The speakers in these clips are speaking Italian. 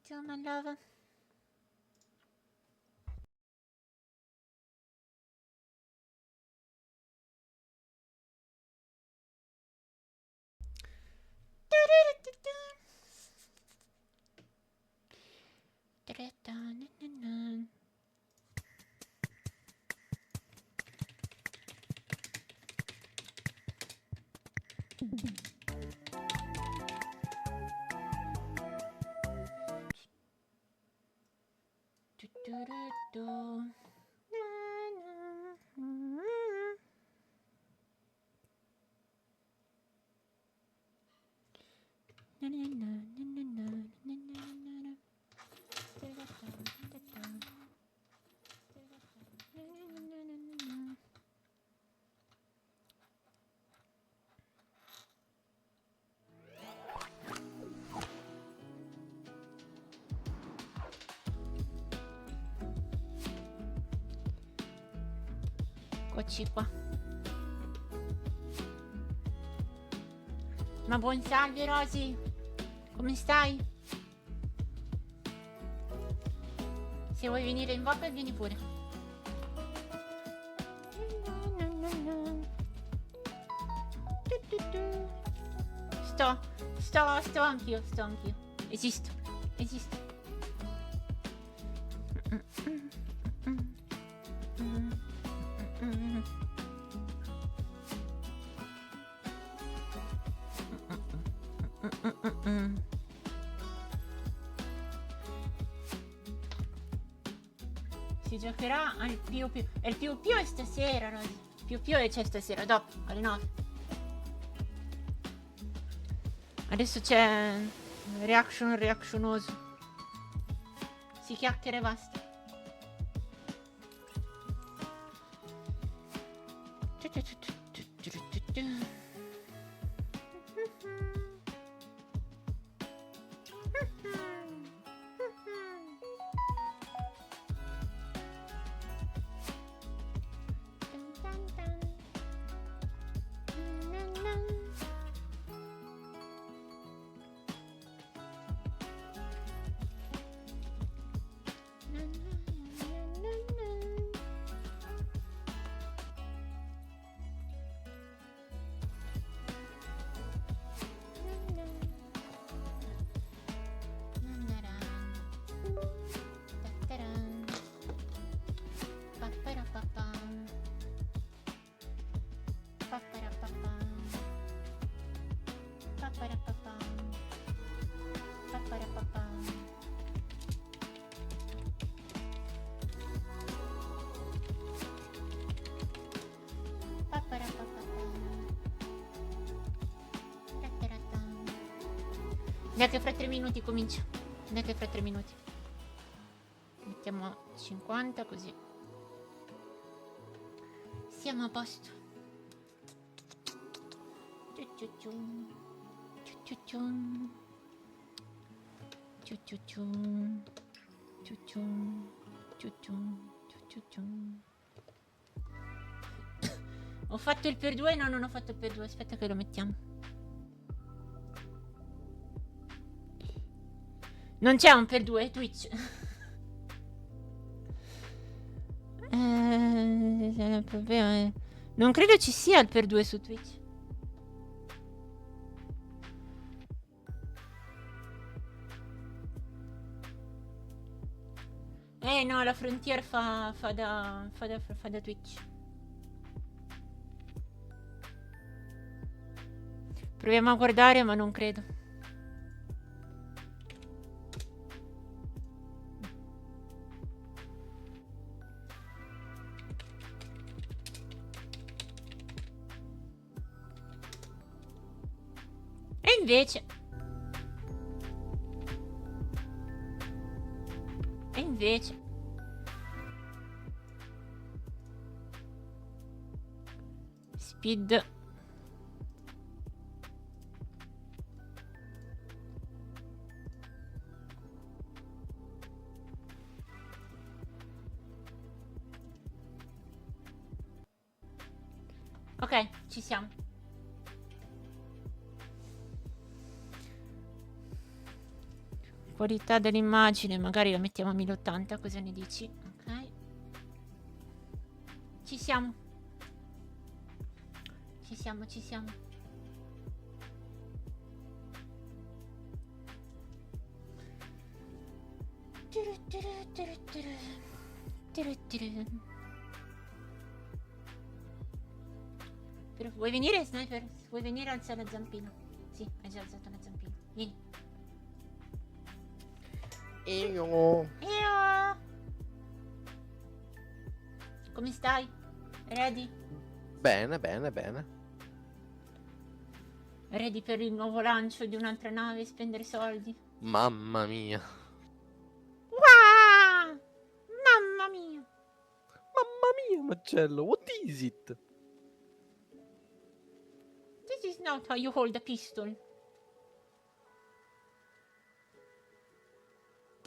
attimo, my love. Eccoci qua. Ma buon salve Rosy, come stai? Se vuoi venire in bocca vieni pure. Sto anch'io. Esisto. Si giocherà al più. E il più è stasera, Rosy. Più c'è stasera, dopo, alle 9. Adesso c'è reactionoso. Si chiacchiera e basta. Dai che fra 3 minuti comincia. Mettiamo 50 così. Siamo a posto. Ho fatto il per 2? No, non ho fatto il per 2. Aspetta che lo mettiamo. Non c'è un per 2 Twitch. Il problema è... Non credo ci sia il per 2 su Twitch. No, la Frontier fa da Twitch. Proviamo a guardare, ma non credo. E invece speed ok, ci siamo. Qualità dell'immagine, magari la mettiamo a 1080, cosa ne dici? Ok. Ci siamo. Ci siamo, ci siamo. Vuoi venire, Sniper? Vuoi venire a alzare la zampina? Sì, hai già alzato la zampina. Vieni. Io. Come stai? Ready? Bene, bene, bene. Ready per il nuovo lancio di un'altra nave e spendere soldi? Mamma mia. Wow! Mamma mia! Mamma mia, Marcello, what is it? This is not how you hold a pistol.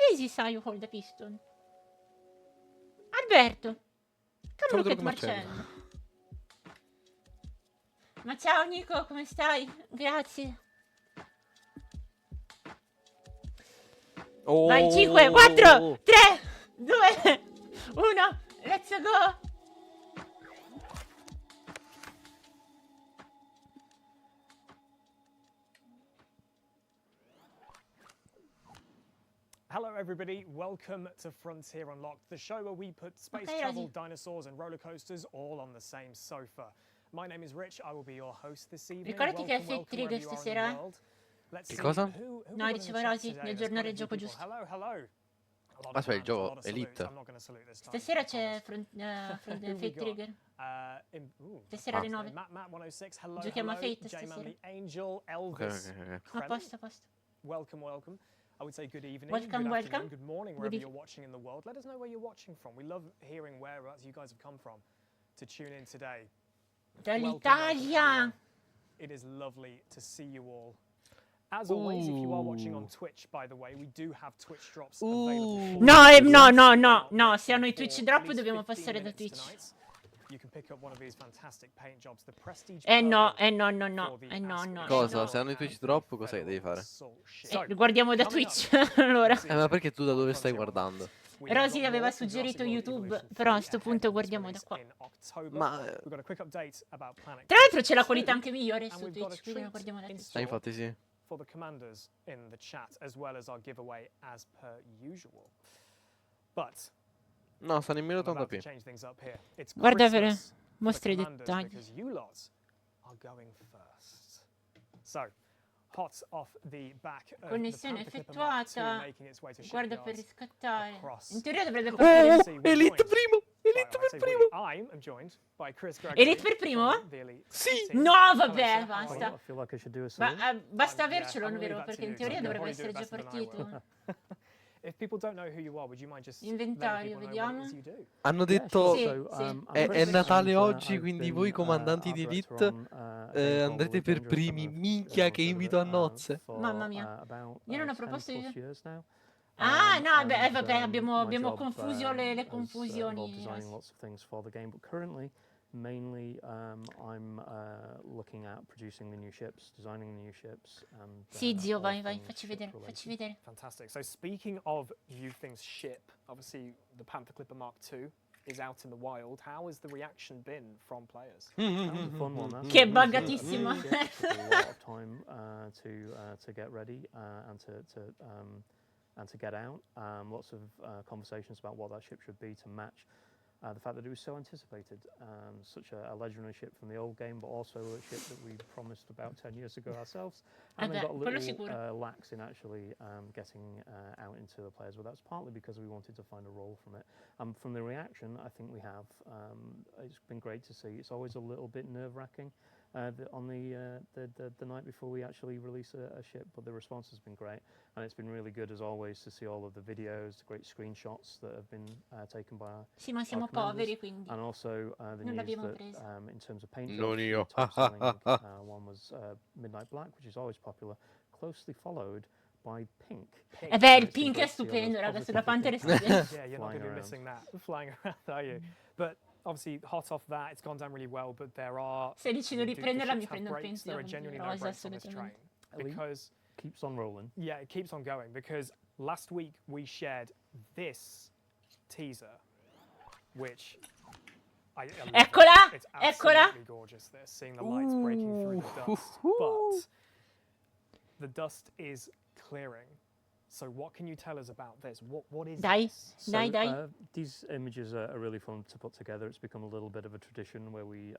This is how you hold a pistol. Alberto! Come look at Marcello. Ma ciao Nico, come stai? Grazie. Oh. Vai, 5, 4, 3, 2, 1, let's go! Hello everybody, welcome to Frontier Unlocked, the show where we put space travel, dinosaurs and roller coasters all on the same sofa. My name is Rich, I will be your host this evening. Ricordati che è Fake Trigger stasera. Che cosa? No, diceva Rosy di aggiornare il gioco giusto. Aspetta, il gioco Elite. Stasera c'è Fake Trigger. Stasera alle 9. Giochiamo a Fate stasera. A posto, a posto. Welcome, welcome. I would say good evening, welcome, good welcome. Good morning, wherever you're watching in the world. Let us know where you're watching from. We love hearing where you guys have come from to tune in today. Dall'Italia! It is lovely to see you all. As always, if you are watching on Twitch, by the way, we do have Twitch drops available. No, se hanno i Twitch drop dobbiamo passare da Twitch. You can pick up one of these fantastic paint jobs, the prestige. No. Cosa? Se hanno i Twitch drop, cosa che devi fare? Guardiamo da Twitch, allora. Ma perché tu da dove stai guardando? Rosy aveva suggerito YouTube, però a sto punto guardiamo da qua. Ma... Tra l'altro c'è la qualità anche migliore su Twitch, quindi la guardiamo da Twitch. Infatti sì. For the commanders in the chat, as well as our giveaway as per usual. But no, stanno in 1080p. Guarda per mostra i dettagli. Connessione effettuata. Guarda per riscattare. In teoria dovrebbe partire. Elite primo! Elite per primo! Elite per primo? Sì! No, vabbè, basta. Ma basta avercelo, vero? Perché in teoria dovrebbe essere già partito. Inventario, vediamo. Hanno detto sì. È Natale oggi, quindi voi comandanti di Elite andrete per primi. Minchia, che invito a nozze. Mamma mia. Io non ho proposto di... Ah, no, vabbè, abbiamo confuso le confusioni. Mainly, I'm looking at producing the new ships, designing the new ships, and sì, zio, vai, facci vedere. Fantastic. So speaking of new things ship, obviously the Panther Clipper Mark II is out in the wild. How has the reaction been from players? Fun one. Che buggatissimo. Took a lot of time to get ready and to get out. Lots of conversations about what that ship should be to match the fact that it was so anticipated, such a legendary ship from the old game, but also a ship that we promised about 10 years ago ourselves, and then got a little lax in actually getting out into the players. But that's partly because we wanted to find a role from it. From the reaction, I think we have. It's been great to see. It's always a little bit nerve-wracking on the night before we actually release a ship, but the response has been great, and it's been really good as always to see all of the videos, the great screenshots that have been taken by our sì, ma siamo poveri, quindi and also the news that in terms of paint non io. One was Midnight Black, which is always popular, closely followed by Pink. Beh, il Pink è stupendo, ragazzi, la Panther è stupenda. Yeah, you're not going to be missing that flying around, are you? But obviously, hot off that, it's gone down really well, but there are... Se decido di prenderla, mi prendo il Pink. There are genuinely no breaks on this train. Because... keeps on rolling. Yeah, it keeps on going, because last week we shared this teaser, which I love Eccola, it. It's eccola. absolutely gorgeous. This, seeing the lights breaking through the dust, but the dust is clearing. So what can you tell us about this? What is this? Dai. These images are really fun to put together. It's become a little bit of a tradition where we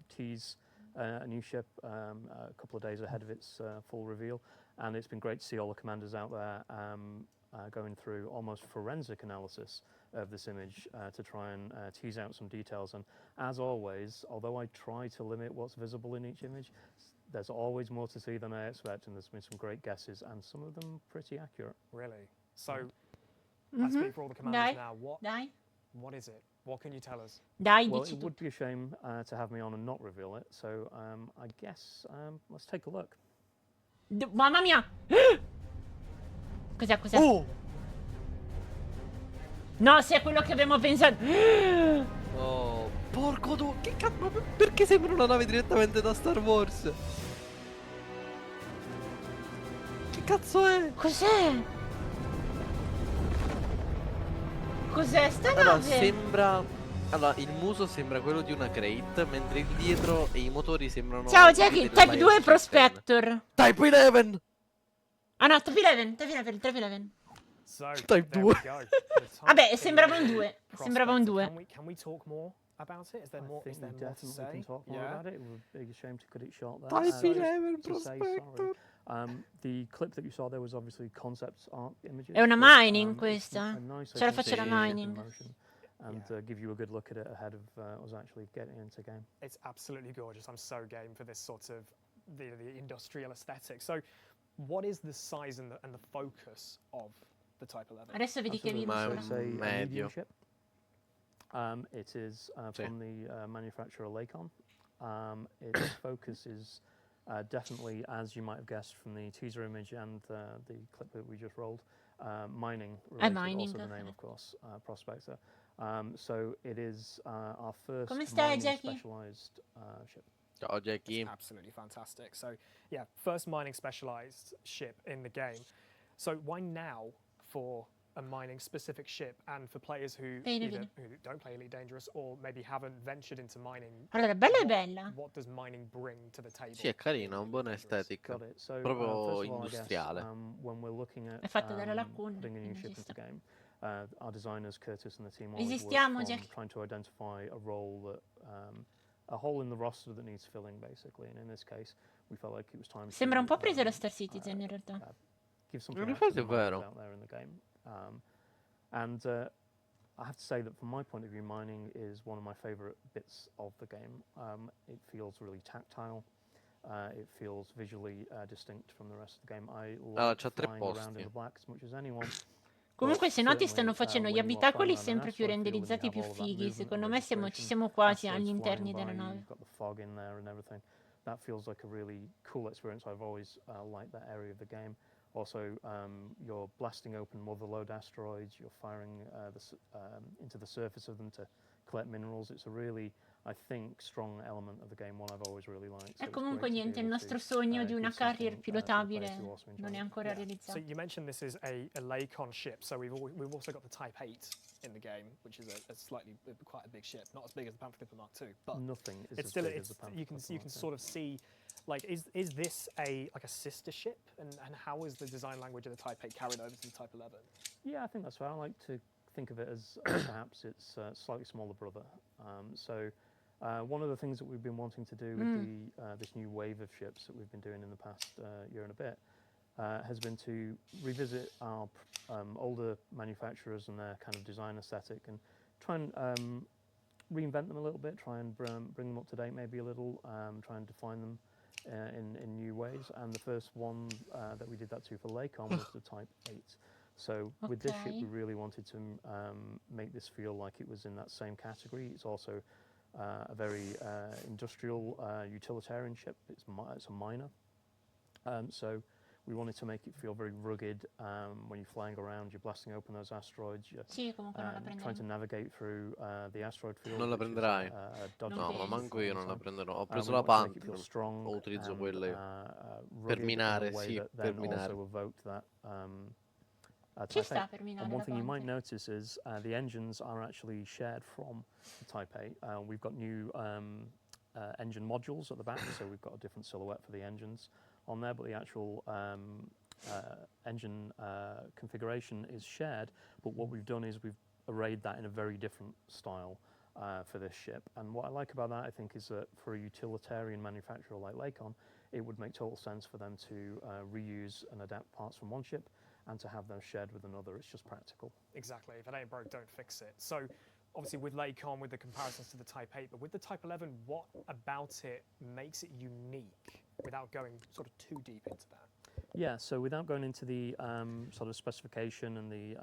tease a new ship a couple of days ahead of its full reveal, and it's been great to see all the commanders out there going through almost forensic analysis of this image to try and tease out some details. And as always, although I try to limit what's visible in each image, there's always more to see than I expect, and there's been some great guesses, and some of them pretty accurate. Really? So, I speak for all the commanders now. What is it? What can you tell us? Well, it would be a shame to have me on and not reveal it, so I guess let's take a look. Mamma mia! Cos'è? Oh! No, se è quello che abbiamo pensato. Oh, porco tu! Che cazzo? Perché sembra una nave direttamente da Star Wars? Che cazzo è? Cos'è? Cos'è sta Allora, nave? sembra... Allora, il muso sembra quello di una crate, mentre il dietro e i motori sembrano... Ciao Jackie, Type 2 Prospector. Type 11! Ah no, Type 11. So, Type 2. Vabbè, sembrava un 2. Sembrava un 2. Can we talk more about it? Is there more? Is there more to Definitely say? can talk more about it. It would be a shame to cut it short there. Type 11 to say Prospector. sorry. The clip that you saw there was obviously concept art images. È una but, mining it's questa. a nice Ce la way to faccio see da it mining. in motion and give you a good look at it ahead of us actually getting into game. It's absolutely gorgeous. I'm so game for this sort of the industrial aesthetic. So, what is the size and the focus of the Type 11? Adesso vedi che vi Ma è It's a medio. medium ship. It is from the manufacturer Lakon. Its focus is definitely, as you might have guessed from the teaser image and the clip that we just rolled, mining related, mining, also the name, of course, Prospector. So it is our first Come stai, mining Jackie? specialized ship. Ciao Jackie. It's absolutely fantastic. So, yeah, first mining specialized ship in the game. So, why now for a mining specific ship, and for players who either who don't play Elite Dangerous or maybe haven't ventured into mining? Allora, bella è bella. What does mining bring to the table? Sì, è carina, un buona estetica. Got it. So, Proprio first of all, I industriale. guess, when we're looking at È fatta dalle lacune. putting a new quindi ship ci into sta. game, our designers Curtis and the team always work Esistiamo, on Jackie. trying to identify a role that a hole in the roster that needs filling, basically. And in this case, we felt like it was time Sembra un to po' presa da Star Citizen in realtà. give something In out to effetti the è miners vero. out there in the game. And I have to say that from my point of view, mining is one of my favorite bits of the game. It feels really tactile. It feels visually distinct from the rest of the game. I like c'ha tre flying around posti. in the black as much as anyone. Comunque, se noti, stanno Certainly, facendo gli when you are abitacoli flying around sempre an più asteroid field and you renderizzati, have più all of that fighi. movement Secondo and me ci registration, siamo quasi asteroids all'interno flying della by, nave. You've got the fog in there and everything. That feels like a really cool experience. I've always liked that area of the game. Also, you're blasting open motherlode asteroids. You're firing into the surface of them to collect minerals. It's a really, I think, strong element of the game, one I've always really liked. So E comunque niente, il nostro sogno di una carrier pilotabile non è ancora So realizzato. you mentioned this is a Lakon ship. So we've also got the Type 8 in the game, which is a slightly quite a big ship, not as big as the Panther Mark II, but Nothing is it's as still big as the Panther you can Mark II. sort of see, like, is this a sister ship, and how is the design language of the Type 8 carried over to the Type 11? Yeah, I think that's fair. I like to think of it as perhaps its slightly smaller brother. One of the things that we've been wanting to do with this new wave of ships that we've been doing in the past year and a bit has been to revisit our older manufacturers and their kind of design aesthetic and try and reinvent them a little bit, try and bring them up to date maybe a little, try and define them in new ways. And the first one that we did that to for Lakon was the Type 8. So with this ship, we really wanted to make this feel like it was in that same category. It's also a very industrial, utilitarian ship. It's a miner. So we wanted to make it feel very rugged when you're flying around, you're blasting open those asteroids, you're trying to navigate through the asteroid field. Non la prenderai? No, ma manco io non la prenderò. Ho preso la Panther, o utilizzo quella io. Per minare, sì, per minare. Ci Type sta 8. per minare And one la thing you might ponte. notice is the engines are actually shared from the Type 8. We've got new engine modules at the back, so we've got a different silhouette for the engines on there, but the actual engine configuration is shared. But what we've done is we've arrayed that in a very different style for this ship. And what I like about that, I think, is that for a utilitarian manufacturer like Lakon, it would make total sense for them to reuse and adapt parts from one ship and to have them shared with another. It's just practical. Exactly. If it ain't broke, don't fix it. So obviously with Lakon, with the comparisons to the Type 8, but with the Type 11, what about it makes it unique without going sort of too deep into that? Yeah, so without going into the sort of specification and the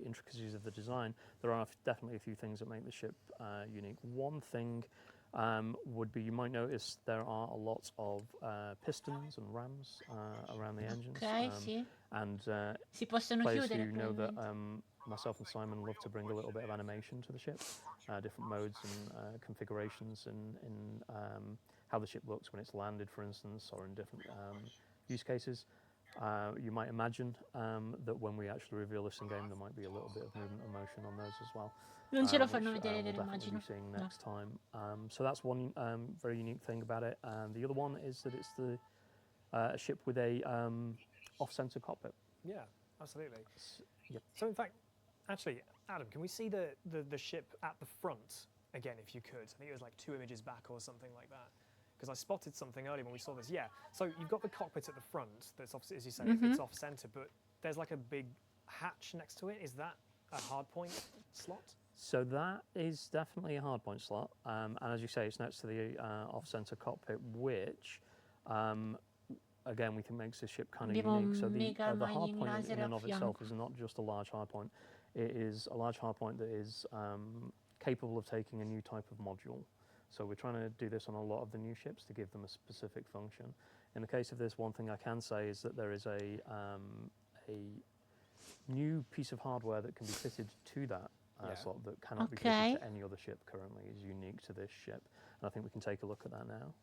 intricacies of the design, there are definitely a few things that make the ship unique. One thing would be, you might notice there are a lot of pistons and rams around the engines. Ok, sì. And Si possono players chiudere who know that probabilmente. myself and Simon love to bring a little bit of animation to the ship, different modes and configurations in how the ship looks when it's landed, for instance, or in different use cases. You might imagine that when we actually reveal this in game, there might be a little bit of movement and motion on those as well. Non ce lo which, fanno vedere, we'll vero, definitely immagino. be seeing No. next time. So that's one very unique thing about it. And the other one is that it's the ship with a off-center cockpit. Yeah, absolutely. Yep. So in fact, actually, Adam, can we see the ship at the front again, if you could? I think it was like 2 images back or something like that. Because I spotted something earlier when we saw this. Yeah, so you've got the cockpit at the front that's, obviously, as you say, it's off-center, but there's like a big hatch next to it. Is that a hardpoint slot? So that is definitely a hardpoint slot. And as you say, it's next to the off-center cockpit, which, again, we think makes this ship kind of unique. So the hardpoint in and of itself is not just a large hardpoint. It is a large hardpoint that is capable of taking a new type of module. So we're trying to do this on a lot of the new ships to give them a specific function. In the case of this, one thing I can say is that there is a new piece of hardware that can be fitted to that slot that cannot be fitted to any other ship currently. Is unique to this ship. And I think we can take a look at that now.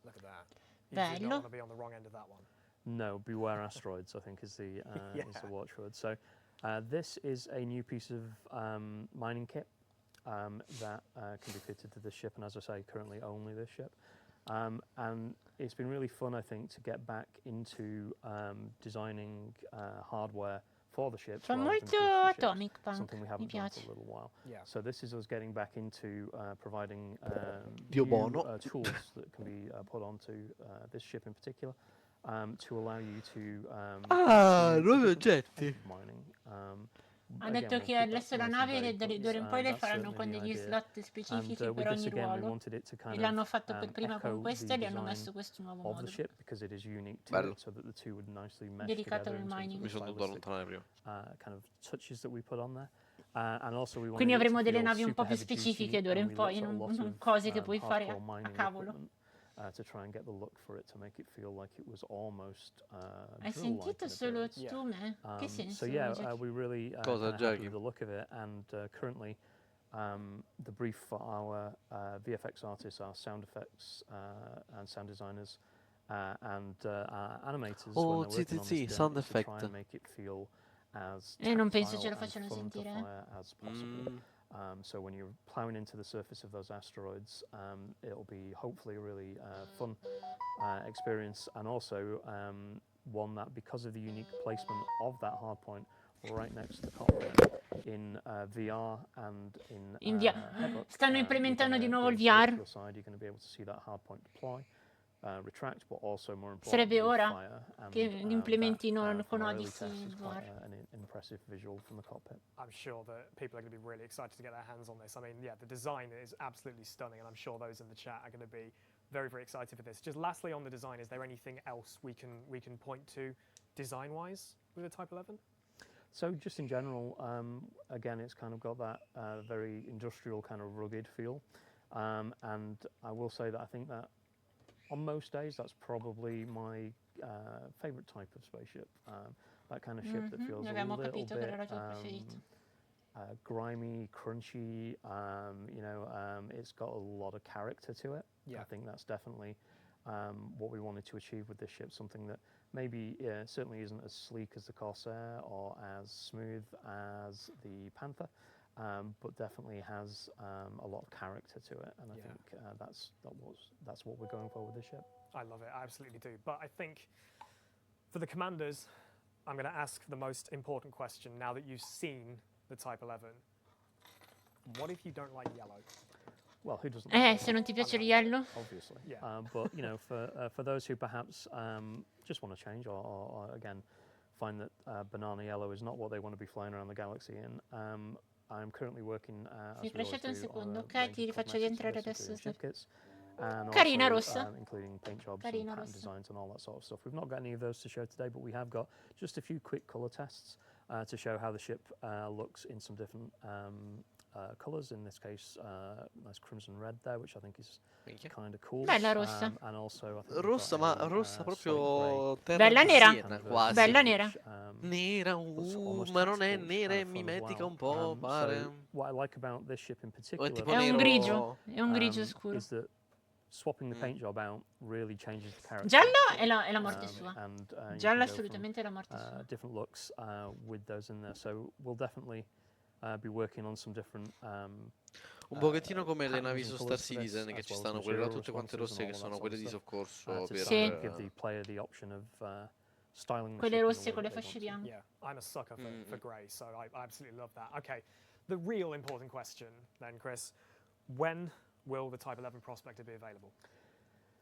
Look at that. You do not want to be on the wrong end of that one. No, beware asteroids, I think is the is the watchword. So this is a new piece of mining kit that can be fitted to this ship, and as I say, currently only this ship. And it's been really fun, I think, to get back into designing hardware for the ships. Fa molto atomic punk. Something we haven't done for a little while. Yeah. So this is us getting back into providing new tools that can be put onto this ship in particular to allow you to nuovi oggetti. Mining. Ha detto che adesso la nave d'ora in poi le faranno con degli slot specifici per ogni ruolo. E l'hanno fatto per prima con questo e gli hanno messo questo nuovo modulo dedicato al mining. Mi sono dovuto allontanare prima. Quindi avremo delle navi un po' più specifiche d'ora in poi, non cose che puoi fare a cavolo. To try and get the look for it, to make it feel like it was almost Hai sentito solo tu me? Che senso? So yeah, we really happy with the look of it, and currently the brief for our VFX artists, our sound effects and sound designers and our animators when they're working on this sound to try effect. and make it feel as non penso ce tactile lo facciano and fun to sentire. fire as possible. So when you're plowing into the surface of those asteroids, it'll be hopefully a really fun experience, and also one that, because of the unique placement of that hardpoint right next to the cockpit in VR and in headlock, stanno implementando di nuovo il VR. you're going to be able to see that hardpoint deploy. Retract, but also more Sarebbe importantly, ora fire, che and implementino con early Odyssey test il is quite VR. an impressive visual from the cockpit. I'm sure that people are going to be really excited to get their hands on this. I mean, yeah, the design is absolutely stunning, and I'm sure those in the chat are going to be very, very excited for this. Just lastly on the design, is there anything else we can point to design-wise with the Type 11? So just in general, again, it's kind of got that very industrial kind of rugged feel, and I will say that I think that on most days, that's probably my favourite type of spaceship. That kind of ship that feels a little bit grimy, crunchy. It's got a lot of character to it. Yeah. I think that's definitely what we wanted to achieve with this ship, something that maybe certainly isn't as sleek as the Corsair or as smooth as the Panther, but definitely has a lot of character to it, and I think that's what we're going for with this ship. I love it, I absolutely do. But I think for the commanders, I'm going to ask the most important question now that you've seen the Type 11. What if you don't like yellow? Well, who doesn't? Se non ti piace il yellow? Obviously. Yeah. But you know, for those who perhaps just want to change, or again find that banana yellow is not what they want to be flying around the galaxy in, I'm currently working. Sì, lasciate un secondo, ok? range Ti of rifaccio cosmetics rientrare for this, adesso. including ship kits, and Carina also, rossa. including paint jobs Carina and pattern rossa. designs and all that sort of stuff. We've not got any of those to show today, but we have got just a few quick colour tests to show how the ship looks in some different colours. In this case, nice crimson red there, which I think is kind of cool. Bella rossa. And also, I think we've Rossa, got ma a, rossa slate proprio terra Bella di nera. Siena, quasi. Bella nera. Nera, ma non è nera e mimetica un po', pare. So what I like about this ship in O è particular tipo È un nero. grigio, è un grigio scuro. is that swapping the paint job out really changes the character. Giallo è la morte sua. And, you Giallo can go assolutamente è la morte from, sua. different looks with those in there. So we'll definitely be working on some different Un pochettino come le patterns navi and su colours Star for this, Citizen, che as ci well as stanno quelle là material tutte quante responses rosse, and che all sono that quelle sort di of stuff, soccorso to per... Sì. give the player the option of styling the Quelle ship in the rosse way con le that they fasce want to. bianche. Yeah, I'm a sucker for grey, so I absolutely love that. Okay, the real important question then, Chris. When will the Type 11 Prospector be available?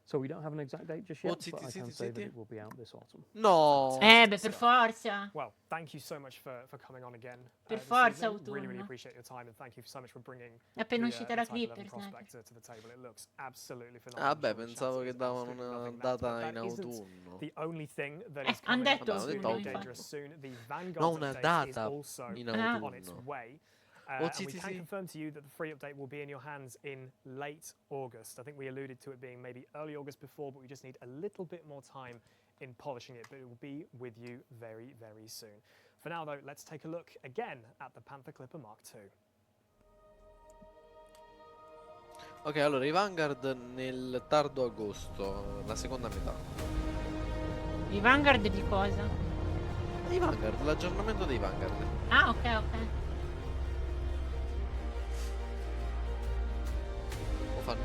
So we don't have an exact date just yet, Oh, but I can say that it will be out this autumn. No! Beh, per forza. Well, thank you so much for coming on again. Per this forza evening. Really, really autunno. appreciate your time, and thank you so much for bringing È appena the, uscita the la Type 11 Clippers. Prospector to the table. It looks absolutely phenomenal. Vabbè, Sure, the pensavo chat che is davano absolutely una loving that, but data that in isn't autunno. the only thing that is han coming detto up autunno, really infatti. dangerous soon. The Vanguard No, una update is data also in on its autunno. way. Oh, And sì, we sì, can sì. confirm to you that the free update will be in your hands in late August. I think we alluded to it being maybe early August before, but we just need a little bit more time in polishing it, but it will be with you very, very soon. For now, though, let's take a look again at the Panther Clipper Mark II. Ok, allora i Vanguard nel tardo agosto, la seconda metà. I Vanguard di cosa? I Vanguard, l'aggiornamento dei Vanguard. Ah, ok, ok. O fanno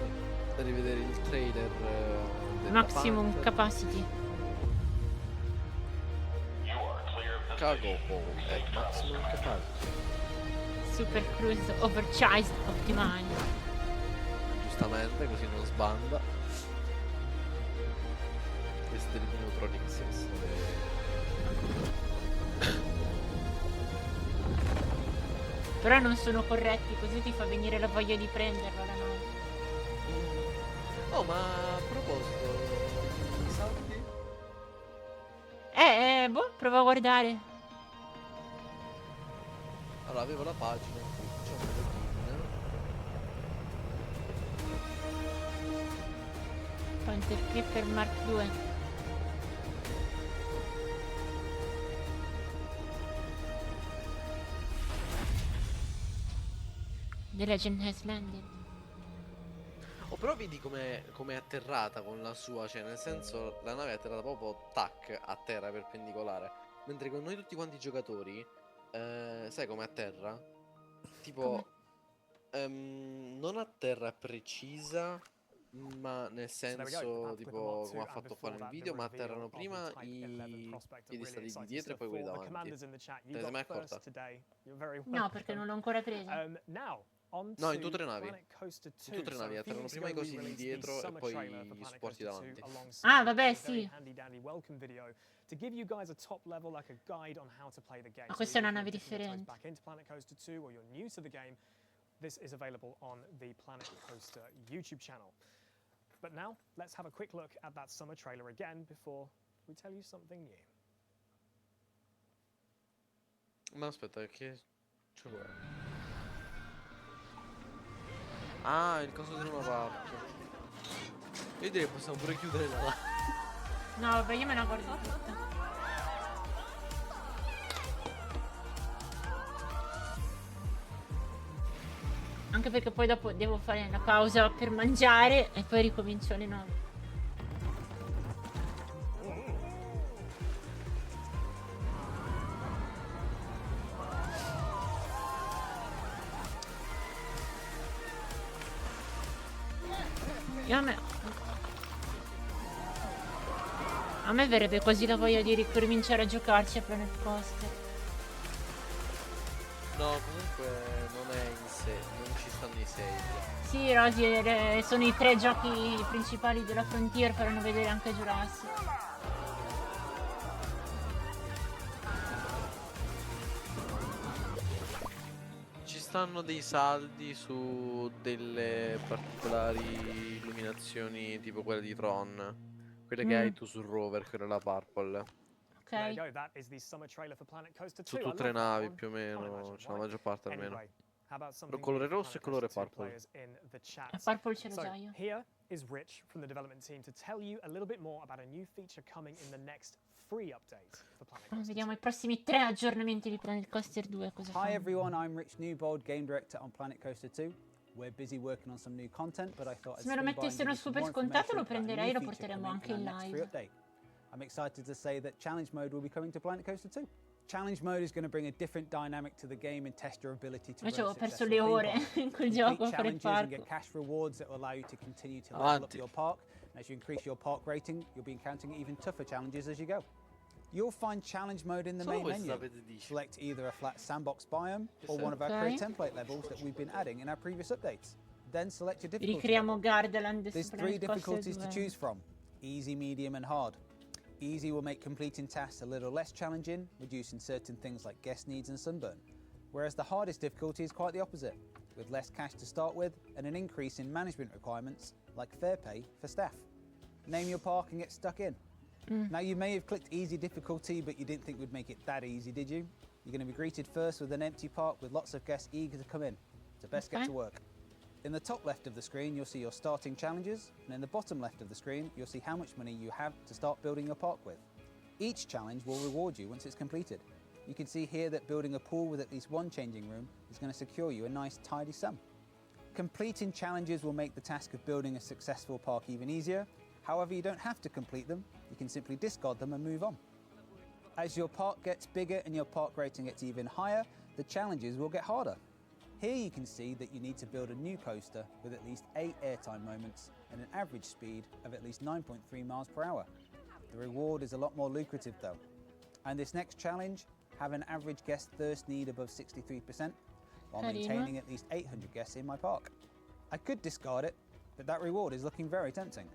rivedere il trailer della Maximum Panther. capacity. Cargo hold at maximum capacity. Super cruise overcharged optimized. Giustamente, così non sbanda. Queste delle Neutronics. Però non sono corretti, così ti fa venire la voglia di prenderla la nave. Oh, ma a proposito, i saldi? Boh, prova a guardare. Allora, avevo la pagina in cui c'è un login. Panther Clipper Mark II. The legend has landed. Oh, però vedi com'è atterrata con la sua, cioè nel senso la nave è atterrata proprio tac a terra perpendicolare. Mentre con noi tutti quanti i giocatori, sai com'è a terra? Tipo, non a terra precisa, ma nel senso tipo come ha fatto fare nel video, ma atterrano prima i piedistalli di dietro e poi quelli davanti. Te ne sei mai accorta? No, perché non l'ho ancora preso. No, in tutte le navi. In tutte le navi atterrano prima i cosi di dietro e poi gli supporti davanti. Ah, vabbè, sì. Ma questa è una nave differente. This is available on the Planet Coaster YouTube channel. But now, let's have a quick look at that summer trailer again before we tell you something new. Ma aspetta, che c'è qua? Ah, il coso di Luna Park. Io direi che possiamo pure chiudere la... No, vabbè, io me la guardo tutta. Anche perché poi dopo devo fare una pausa per mangiare e poi ricomincio alle 9. A me verrebbe quasi la voglia di ricominciare a giocarci a Planet Coaster. No, comunque non è in sé, non ci stanno i save. Sì, Roger, sono i 3 giochi principali della Frontier, faranno vedere anche Jurassic. Ci stanno dei saldi su delle particolari illuminazioni tipo quelle di Tron, quelle che hai tu sul rover, quella la purple. There you go. That is the summer trailer for Planet Coaster 2. Su I tutte le love that navi one. più o meno, cioè la maggior parte almeno. Anyway, how about Però something colore new for rosso e Planet colore Coaster 2 purple. players in the chat. A Purple ce l'ho So già io. here is Rich from the development team to tell you a little bit more about a new feature coming in the next free update for Planet Coaster 2. Vediamo i prossimi 3 aggiornamenti di Planet Coaster 2. Cosa Hi fanno. everyone, I'm Rich Newbold, Game Director on Planet Coaster 2. We're busy working on some new content, but I thought I'd Se me lo swing by and mettessero give you some super more scontato lo information about a prenderei e new lo feature porteremo coming anche in in our next free live. update. I'm excited to say that Challenge Mode will be coming to Planet Coaster 2. Challenge Mode is going to bring a different dynamic to the game and test your ability to Invece run a ho perso successful le theme ore park. in quel Complete gioco a fare il challenges and get parco. cash rewards that will allow you to continue to level up Avanti. your park. And as you increase your park rating, you'll be encountering even tougher challenges as you go. You'll find Challenge Mode in the Solo main questo menu. sapete dice. Select either a flat sandbox biome or one of our Okay. create template levels that we've been adding in our previous updates. Then select your difficulty Ricriamo level. Gardaland There's su 3 Planet Coaster difficulties to 2. choose from: easy, medium and hard. Easy will make completing tasks a little less challenging, reducing certain things like guest needs and sunburn. Whereas the hardest difficulty is quite the opposite, with less cash to start with and an increase in management requirements like fair pay for staff. Name your park and get stuck in. Now you may have clicked easy difficulty, but you didn't think we'd make it that easy, did you? You're going to be greeted first with an empty park with lots of guests eager to come in. So best get Okay. to work. In the top left of the screen, you'll see your starting challenges, and in the bottom left of the screen, you'll see how much money you have to start building your park with. Each challenge will reward you once it's completed. You can see here that building a pool with at least one changing room is going to secure you a nice tidy sum. Completing challenges will make the task of building a successful park even easier. However, you don't have to complete them, you can simply discard them and move on. As your park gets bigger and your park rating gets even higher, the challenges will get harder. Here you can see that you need to build a new coaster with at least 8 airtime moments and an average speed of at least 9.3 miles per hour. The reward is a lot more lucrative though. And this next challenge, have an average guest thirst need above 63% while Carino. maintaining at least 800 guests in my park. I could discard it, but that reward is looking very tempting.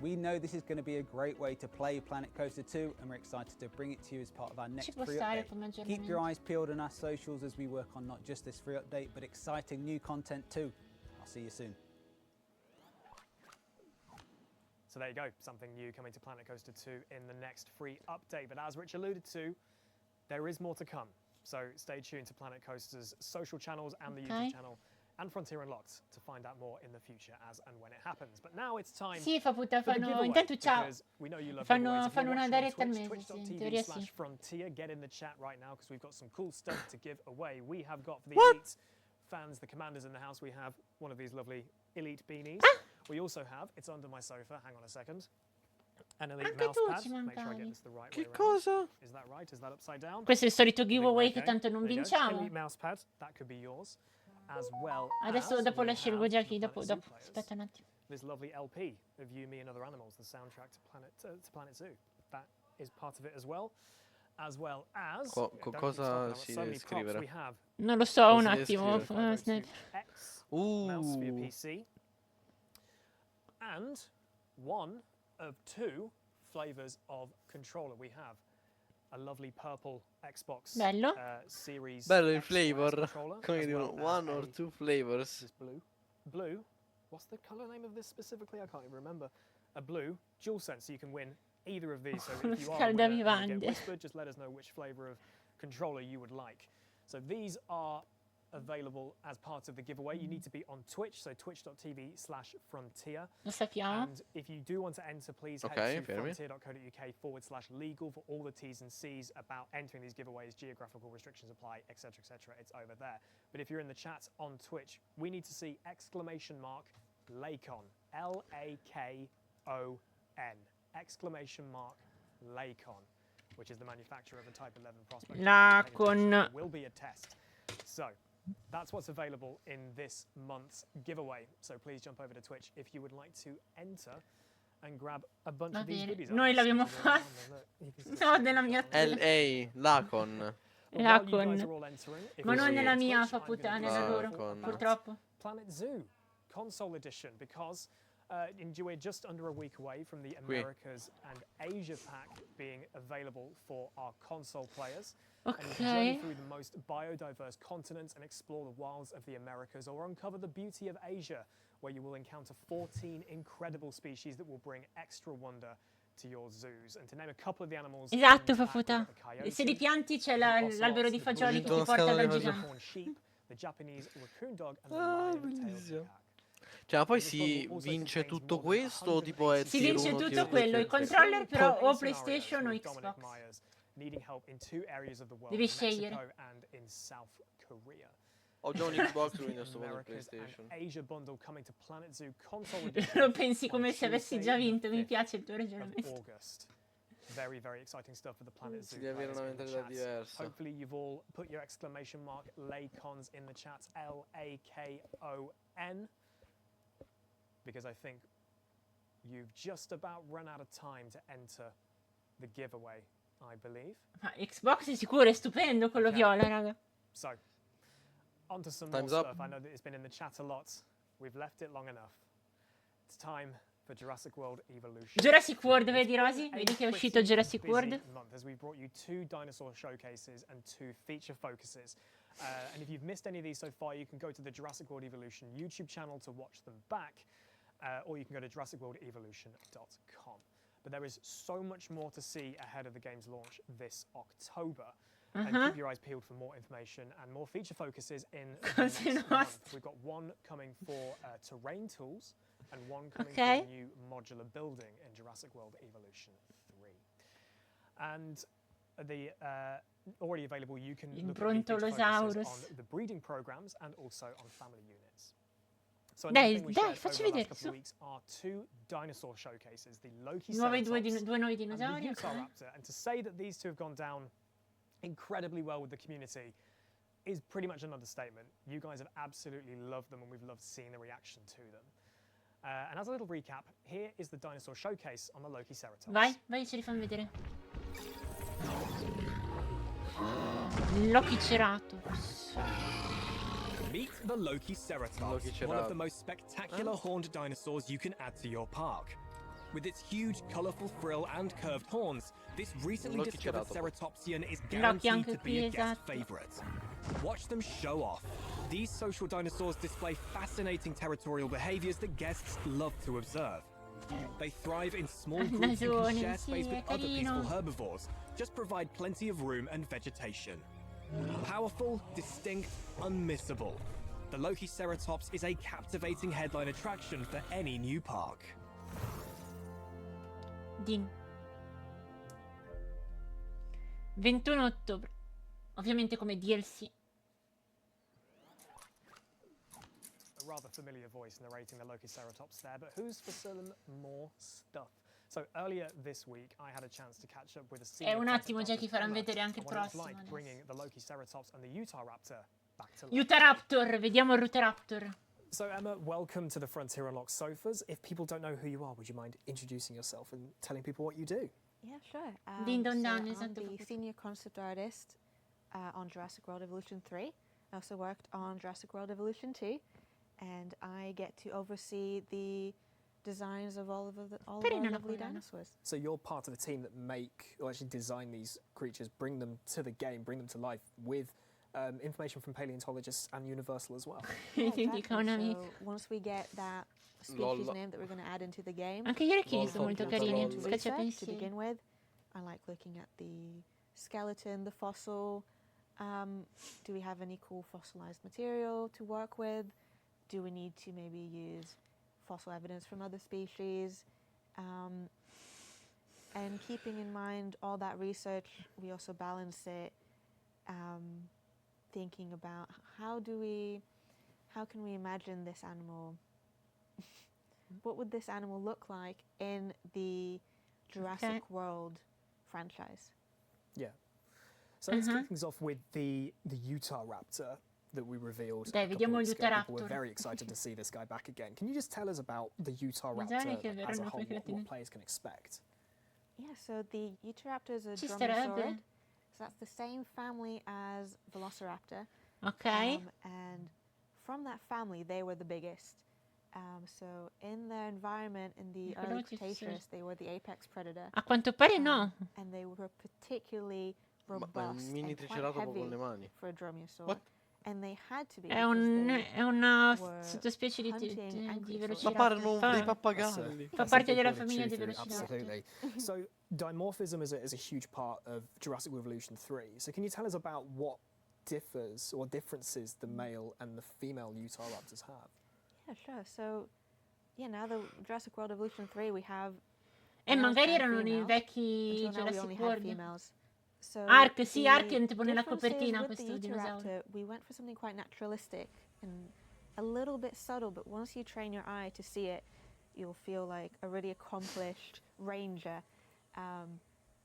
We know this is going to be a great way to play Planet Coaster 2 and we're excited to bring it to you as part of our Ci next può free stare update. come Keep your aggiornamento. eyes peeled on our socials as we work on not just this free update, but exciting new content too. I'll see you soon. So there you go, something new coming to Planet Coaster 2 in the next free update. But as Rich alluded to, there is more to come. So stay tuned to Planet Coaster's social channels and the Okay. YouTube channel and Frontier Unlocked to find out more in the future as and when it happens. But now it's time Sì, fa puttana, for the fanno. giveaway, Intanto ciao. because we know you love Fanno- giveaways. If fanno you're una watching on diretta al Twitch, mese, sì, in twitch.tv teoria sì. /Frontier, get in the chat right now because we've got some cool stuff to give away. We have got for the What? elite fans, the commanders in the house, we have one of these lovely elite beanies. Ah! We also have, it's under my sofa, hang on a second, an elite Anche mouse tu pad. ci Make sure I mancavi. get this the right way Che around. cosa? Is that right? Is that upside down? Questo è il solito I think we're giveaway che okay. tanto non There you go. vinciamo. Elite mouse pad, that could be yours. As well Adesso as dopo we la scelgo have già for chi, the dopo, Planet dopo. Zoo players, Aspetta un attimo. this lovely LP of You, Me and Other Animals, the soundtrack to Planet Zoo. That is part of it as well as Co- don't keep cosa stopping, I've got si so deve many props. scrivere? We have Non lo so, un Cosa devi attimo. scrivere? X mouse for your PC and one of 2 flavors of controller. We have a lovely purple Xbox Bello. Series Bello il X or S flavor. controller, Come as dicono, well as one or a- two flavors. this blue. What's the color name of this specifically? I can't even remember. A blue DualSense, so you can win either of these. So if you are a winner and you Scaldavivande. get whispered, just let us know which flavor of controller you would like. So these are available as part of the giveaway. You need to be on Twitch, so twitch.tv/Frontier. Lo sappiamo. And if you do want to enter, please Okay, head to fermi. frontier.co.uk/legal for all the T's and C's about entering these giveaways. Geographical restrictions apply, etc., etc. It's over there. But if you're in the chat on Twitch, we need to see exclamation mark Lakon, Lakon, exclamation mark Lakon, which is the manufacturer of the Type 11 Prospector. Lakon. There will be a test. So that's what's available in this month's giveaway. So please jump over to Twitch if you would like to enter and grab a bunch of these goodies. Noi l'abbiamo fatto. No, nella mia LA, Lacon. Ma non nella mia, fa puttana, nella loro, purtroppo. Planet Zoo Console Edition, because we're just under a week away from the Americas and Asia pack being available for our console players. And you can journey through the most biodiverse continents and explore the wilds of the Americas, or uncover the beauty of Asia, where you will encounter 14 incredible species that will bring extra wonder to your zoos. And to name a couple of the animals. Esatto, Fafuta. Se li pianti c'è l'albero di fagioli che ti porta dal gigante. The Japanese raccoon dog and the lion-tailed macaque. Cioè, ma poi si vince tutto questo o tipo è si vince tutto quello, il controller però o PlayStation o Xbox. Devi scegliere. Ho già un Xbox, quindi sto con il PlayStation. Lo pensi come se avessi già vinto, mi piace il tuo ragionamento. Very, very exciting stuff for the Planet Zoo. Devi avere una mentalità diversa. Hopefully you've all put your exclamation mark Lakons in the chat, L-A-K-O-N, because I think you've just about run out of time to enter the giveaway, I believe. Ma Xbox è sicuro, è stupendo quello viola, raga. So, on to some more stuff. I know that it's been in the chat a lot. We've left it long enough. It's time for Jurassic World Evolution. Jurassic World, vedi Rosy? Vedi che è uscito Jurassic World? As we brought you 2 dinosaur showcases and 2 feature focuses. And if you've missed any of these so far, you can go to the Jurassic World Evolution YouTube channel to watch them back, or you can go to jurassicworldevolution.com. But there is so much more to see ahead of the game's launch this October. And keep your eyes peeled for more information and more feature focuses in the next month. We've got one coming for terrain tools, and one coming for a new modular building in Jurassic World Evolution 3. And the already available, you can look at the focuses on the breeding programs and also on family units. So dai, facci vedere. A couple of weeks are 2 dinosaur showcases, the Loki due nuovi dinosauri. And the Utahraptor. And to say that these 2 have gone down incredibly well with the community is pretty much an understatement. You guys have absolutely loved them, and we've loved seeing the reaction to them. And as a little recap, here is the dinosaur showcase on the Loki Ceratops. Vai, ce li fanno vedere. Loki Ceratops. Meet the Loki Ceratops, one of the most spectacular horned dinosaurs you can add to your park. With its huge, colourful frill and curved horns, this recently discovered ceratopsian is guaranteed to be a guest favourite. Watch them show off. These social dinosaurs display fascinating territorial behaviours that guests love to observe. They thrive in small groups and can share space with other peaceful herbivores. Just provide plenty of room and vegetation. Powerful, distinct, unmissable. The Loki Ceratops is a captivating headline attraction for any new park. Din. 21 ottobre. Ovviamente come DLC. A rather familiar voice narrating the Loki Ceratops there, but who's for some more stuff? So earlier this week I had a chance to catch up with a senior un attimo già che faranno vedere anche il prossimo. Like bringing the Loki Ceratops and the Utahraptor back to life. Utahraptor, vediamo il Utahraptor. So Emma, welcome to the Frontier Unloced sofas. If people don't know who you are, would you mind introducing yourself and telling people what you do? Yeah, sure. Din don dan, I'm esatto. the senior concept artist on Jurassic World Evolution 3. I also worked on Jurassic World Evolution 2, and I get to oversee the designs of all of our lovely dinosaurs. So you're part of the team that make, or actually design these creatures, bring them to the game, bring them to life with information from paleontologists and Universal as well. Yeah, exactly. So once we get that species name that we're going to add into the game, anche gli orecchini sono molto carini. To begin with, I like looking at the skeleton, the fossil. Do we have any cool fossilized material to work with? Do we need to maybe use fossil evidence from other species? And keeping in mind all that research, we also balance it thinking about how can we imagine this animal? What would this animal look like in the Jurassic World franchise? Yeah. So let's kick things off with the Utahraptor. that we revealed Dai, a couple vediamo weeks il ago. People were Utahraptor. very excited to see this guy back again. Can you just tell us about the Utahraptor Bisogna che as a verranno whole, poi what creati. players can expect? Yeah, so the Utahraptor is a Ci dromaeosaurid. starebbe. So that's the same family as Velociraptor. Ok. And from that family, they were the biggest. So in their environment, in the early Ricordavo ci fosse- Cretaceous, they were the apex predator. A quanto pare no. And they were particularly Ma è un robust mini and quite triceratopo con heavy le mani. for a dromaeosaur. What? And they had to be È, because è una were sottospecie di hunting di anchors. Ma velociraptor. parlano Fa- dei That's pappagalli. Fa that's parte a big della word of famiglia truth dei here, velociraptor. absolutely. So dimorphism is a huge part of Jurassic World Evolution 3. So can you tell us about what differs or differences the male and the female Utahraptors have? Yeah, sure. So, yeah, now the Jurassic World Evolution 3, we have E males magari and erano nei females. vecchi Until now, we only Jurassic had World. females. So Ark, sì, the Ark è tipo nella differences copertina with questo the dinosauro. Utahraptor, we went for something quite naturalistic and a little bit subtle, but once you train your eye to see it, you'll feel like a really accomplished ranger.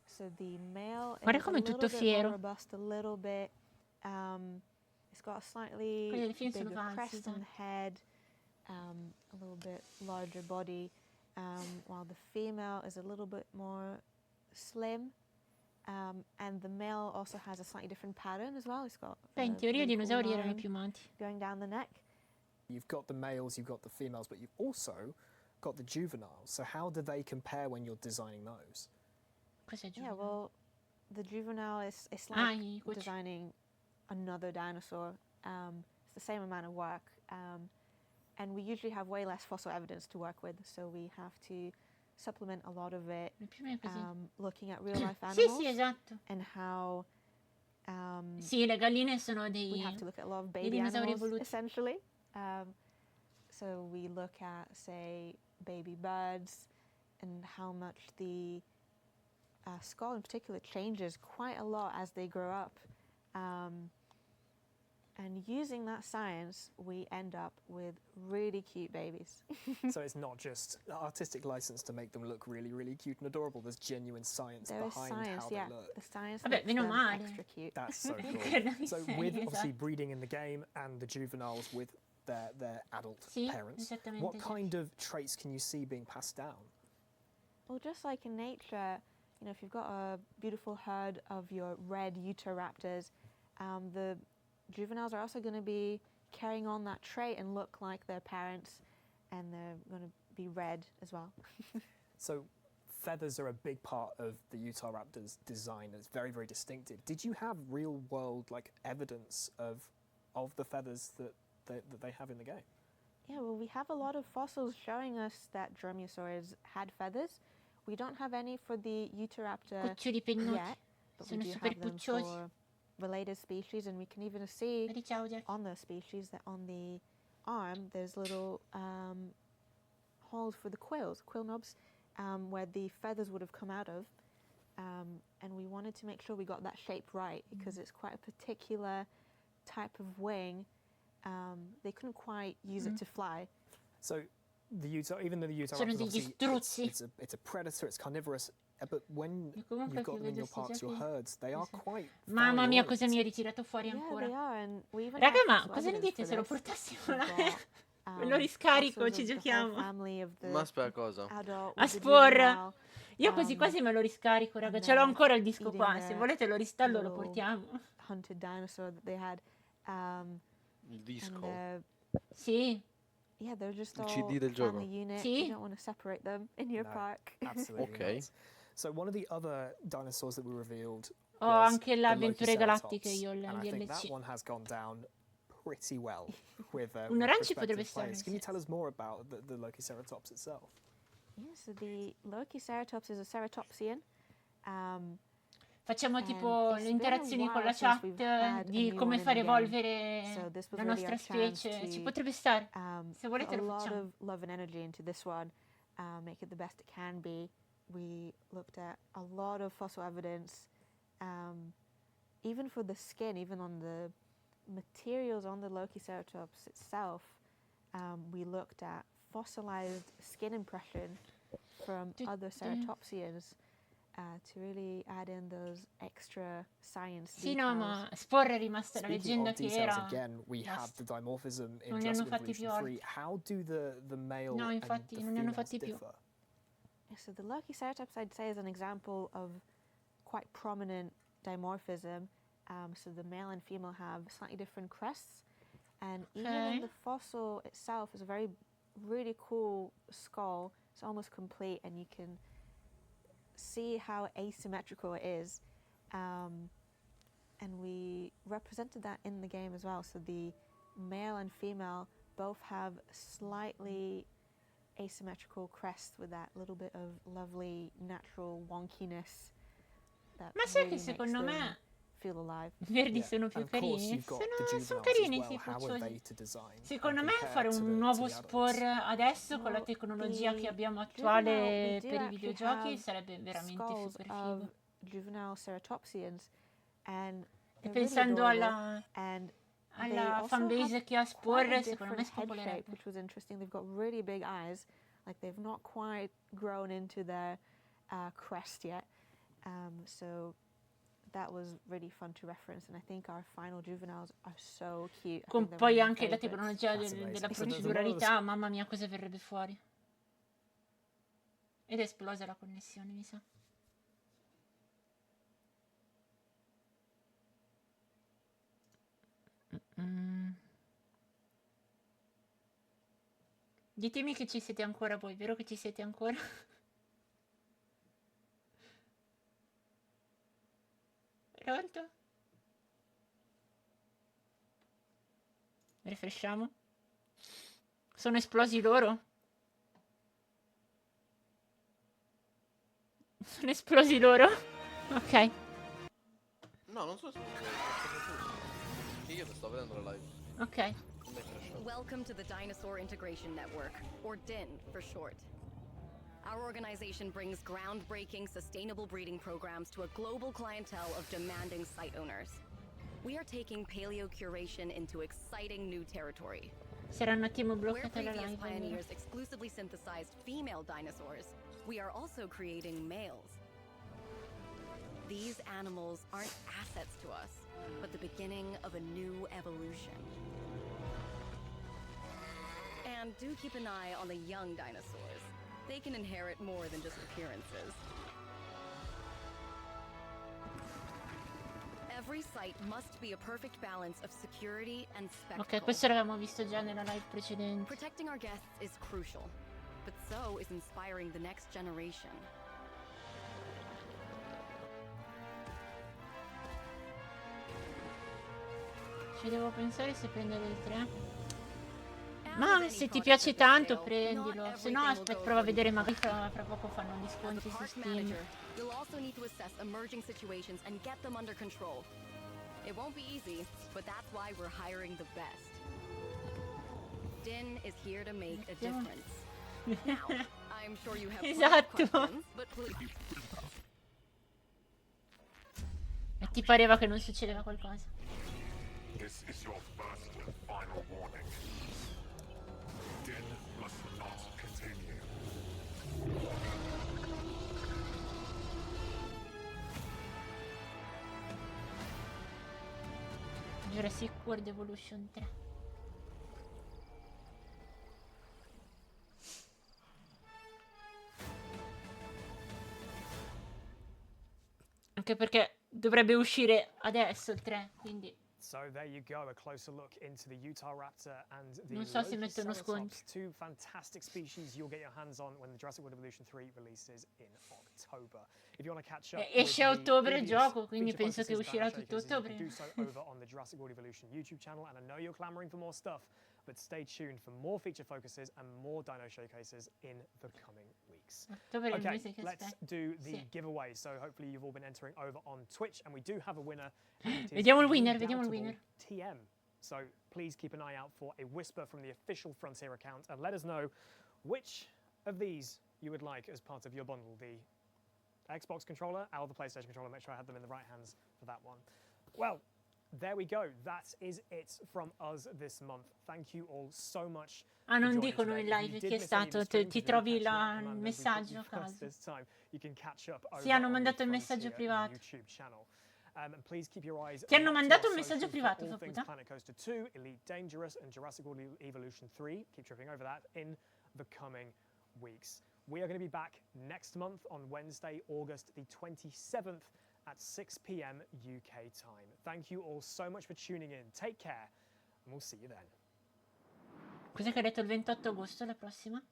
So the male Guarda is a com'è little tutto bit fiero. more robust, a little bit. It's got a slightly Quelli del film sono bigger falsi, crest on esatto. the head, a little bit larger body, while the female is a little bit more slim. And the male also has a slightly different pattern as well. It's got Beh, in a teoria i really cool dinosauri erano line piumati. going down the neck. You've got the males, you've got the females, but you've also got the juveniles. So how do they compare when you're designing those? Cos'è Yeah, giusto? well, the juvenile is it's Ah, like i cucci. designing another dinosaur. It's the same amount of work, and we usually have way less fossil evidence to work with, so we have to supplement a lot of it, Più o meno così. looking at real life Sì, animals sì, esatto. and how Sì, le galline sono we dei... have to look at a lot of dei baby dinosauri animals evoluti. essentially. So we look at, say, baby birds and how much the skull in particular changes quite a lot as they grow up. And using that science, we end up with really cute babies. So it's not just artistic license to make them look really, really cute and adorable. There's genuine science There is behind science, how yeah. they look. The science Vabbè, makes meno them male. extra cute. That's so cool. Che So sei, with obviously esatto. breeding in the game and the juveniles with their adult Sì, parents, esattamente, what sì. kind of traits can you see being passed down? Well, just like in nature, you know, if you've got a beautiful herd of your red Utahraptors, the juveniles are also going to be carrying on that trait and look like their parents, and they're going to be red as well. So feathers are a big part of the Utahraptor's design. It's very, very distinctive. Did you have real world like evidence of the feathers that they have in the game? Yeah, well, we have a lot of fossils showing us that dromaeosaurs had feathers. We don't have any for the Utahraptor Cuccioli pennuti. yet, but we Sono do super have them pucciosi. for related species, and we can even see Vedi, ciao, Jack. on those species that on the arm there's little holes for the quills, quill knobs, where the feathers would have come out of. And we wanted to make sure we got that shape right because it's quite a particular type of wing. They couldn't quite use it to fly. So even though the Utahraptor Sono degli obviously struzzi. it's a predator, it's carnivorous, but when E comunque you've got che them in your vedo sti parks, your giochi- herds, they are quite Mamma mia, varied. cosa mi hai ritirato fuori Yeah, ancora? they are, and we even Raga, have ma fossil cosa ne evidence dite for se lo this. portassimo We've là? got, Me lo riscarico, fossils ci of the whole giochiamo. family of the Ma aspetta cosa? adult A with the spor. juvenile, Io quasi quasi me lo riscarico, raga. and Ce l'ho they're ancora il disco eating qua. their Se volete lo ristallo, lo little portiamo. hunted dinosaur that they had. Il And disco. Sì, yeah, they're just Il all CD del family gioco. unit. Sì. You don't want to separate them in your No. park. Absolutely Okay. not. So one of the other dinosaurs that we revealed ho was anche the l'avventure Lokiceratops, galattiche io, and I think that l'LC. one has gone down pretty well with Un orange prospective potrebbe stare, players. Can you sì. tell us more about the Lokiceratops itself? Yeah, so the Lokiceratops is a ceratopsian. Facciamo And tipo it's le been a interazioni con la while since chat we've had a di new come one in far the game. evolvere So this was la really nostra our chance specie. Ci to, potrebbe stare. Se put volete a lo lot facciamo. of love and energy into this one, make it the best it can be. We looked at a lot of fossil evidence, even for the skin, even on the materials on the Lokiceratops itself. We looked at fossilized skin impression from other ceratopsians, to really add in those extra science Sì, details. no, ma Spore è rimasta la Speaking leggenda of che details, era. again, we have Basta. the dimorphism in Non ne hanno Jurassic fatti più Evolution 3. altri. How do the male No, and infatti, the non ne hanno females fatti più. differ? So the Lokiceratops, I'd say, is an example of quite prominent dimorphism. So the male and female have slightly different crests, and even in the fossil itself is a really cool skull. It's almost complete, and you can see how asymmetrical it is. And we represented that in the game as well. So the male and female both have slightly asymmetrical crests with that little bit of lovely natural wonkiness that Ma sai really che makes secondo them me feel alive. i verdi Yeah. sono più And of course, carini? you've got the Sono juveniles carini, as sì, well. How are pucciosi. they to design? Secondo and me compare fare to un the nuovo adults? Spore adesso con la Well, tecnologia che the abbiamo juvenile, attuale we do per i actually videogiochi have sarebbe veramente skulls super of figo. juvenile ceratopsians, and E they're really pensando adorable. And they alla also fanbase have che ha quite a Spore, secondo me different head shape, spopolerebbe. which was interesting. They've got really big eyes, like they've not quite grown into their crest yet. So that was really fun to reference, and I think our final juveniles are so cute. Con poi anche la tecnologia della amazing. proceduralità, mamma mia, cosa verrebbe fuori. Ed è esplosa la connessione, mi sa. Ditemi che ci siete ancora voi, vero che ci siete ancora? Pronto? Rifresciamo. Sono esplosi loro? Sono esplosi loro? Ok. No, non sono esplosi. Io ti sto vedendo la live. Ok. Welcome to the Dinosaur Integration Network, or DIN for short. Our organization brings groundbreaking, sustainable breeding programs to a global clientele of demanding site owners. We are taking paleocuration into exciting new territory. Sarà un attimo Where bloccata la previous live. pioneers exclusively synthesized female dinosaurs, we are also creating males. These animals aren't assets to us, but the beginning of a new evolution. And do keep an eye on the young dinosaurs. They can inherit more than just appearances. Every site must be a perfect balance of security and spectacle. Ok, questo l'avevamo visto già nella live precedente. Protecting our guests is crucial, but so is inspiring the next generation. Ci devo pensare se prendere il 3. Ma se ti piace tanto prendilo, se no aspetta, prova a vedere, magari fra poco fanno disconti su Steam. You'll also need to assess emerging situations and get them under control. It won't be easy, but that's why we're hiring the best. DIN is here to make a difference. Now, I'm sure you have questions, but please. E ti pareva che non succedeva qualcosa? This is your first and final warning. DIN must not continue. Jurassic World Evolution 3. Anche perché dovrebbe uscire adesso il 3, quindi... So there you go, a closer look into the Utah raptor and the Non so se mettono sconti. Lokiceratops, two fantastic species you'll get your hands on when the Jurassic World Evolution 3 releases in October. If you want to catch up Esce a with the ottobre il previous gioco, quindi feature penso che focuses, uscirà dino tutto showcases, you ottobre. can do so over on the Jurassic World Evolution YouTube channel, and I know you're clamoring for more stuff, but stay tuned for more feature focuses and more dino showcases in the coming weeks. Ottobre è il Okay, mese che let's aspetta. do the Sì. giveaway. So hopefully you've all been entering over on Twitch, and we do have a winner. and it is Vediamo il winner, vediamo il Undoubtable winner. TM. So please keep an eye out for a whisper from the official Frontier account, and let us know which of these you would like as part of your bundle. The Xbox controller or the PlayStation controller. Make sure I had them in the right hands for that one. Well, there we go. That is it from us this month. Thank you all so much. Ah, non dicono in live chi è stato, ti trovi il messaggio a caso. Sì, hanno mandato il messaggio privato. Ti hanno mandato un messaggio privato, Faputa? Planet Coaster 2, Elite Dangerous, and Jurassic World Evolution 3. Keep tripping over that in the coming weeks. We are going to be back next month on Wednesday, August the 27th at 6 p.m. UK time. Thank you all so much for tuning in. Take care, and we'll see you then. Cos'è che ha detto il 28 agosto la prossima?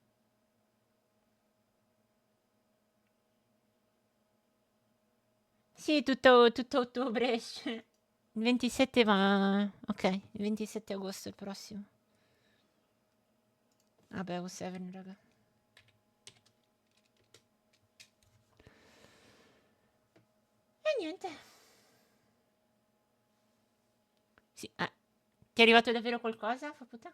Sì, tutto ottobre esce. Il 27 va... Ok, il 27 agosto il prossimo. Vabbè, O7, raga. E niente. Sì, ti è arrivato davvero qualcosa, Faputa?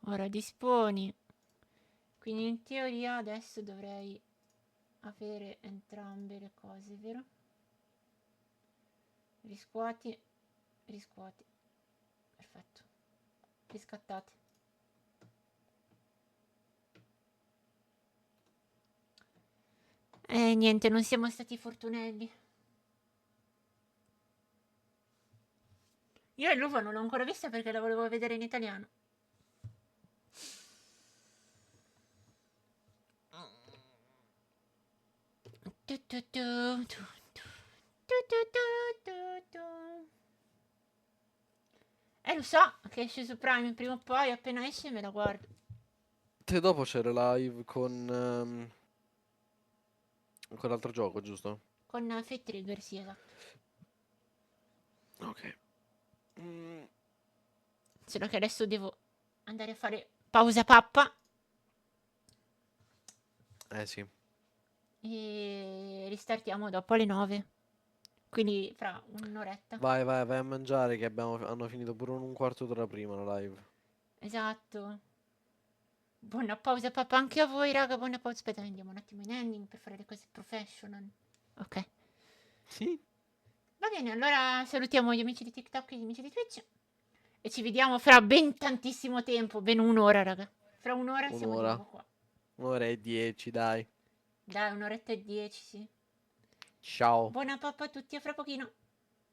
Ora disponi. Quindi in teoria adesso dovrei avere entrambe le cose, vero? Riscuoti, riscuoti. Perfetto. Riscattate. Niente, non siamo stati fortunelli. Io l'uva non l'ho ancora vista perché la volevo vedere in italiano. Lo so che esce su Prime prima o poi, appena esce me la guardo. Te dopo c'è la live con quell'altro gioco, giusto? Con Fate Trigger, sì, esatto. Ok. Solo che adesso devo andare a fare pausa pappa. Sì. E ristartiamo dopo alle 9. Quindi fra un'oretta. Vai a mangiare che hanno finito pure un quarto d'ora prima la live. Esatto. Buona pausa papà anche a voi, raga. Buona pausa. Aspetta, andiamo un attimo in ending per fare le cose professional. Ok. Sì. Va bene, allora salutiamo gli amici di TikTok e gli amici di Twitch. E ci vediamo fra ben tantissimo tempo. Ben un'ora, raga. Fra un'ora siamo di nuovo qua. 1:10, dai. Dai, un'oretta e 10, sì. Ciao. Buona pappa a tutti, a fra pochino.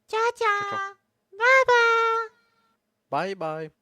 Ciao ciao. Ciao. Bye bye. Bye bye.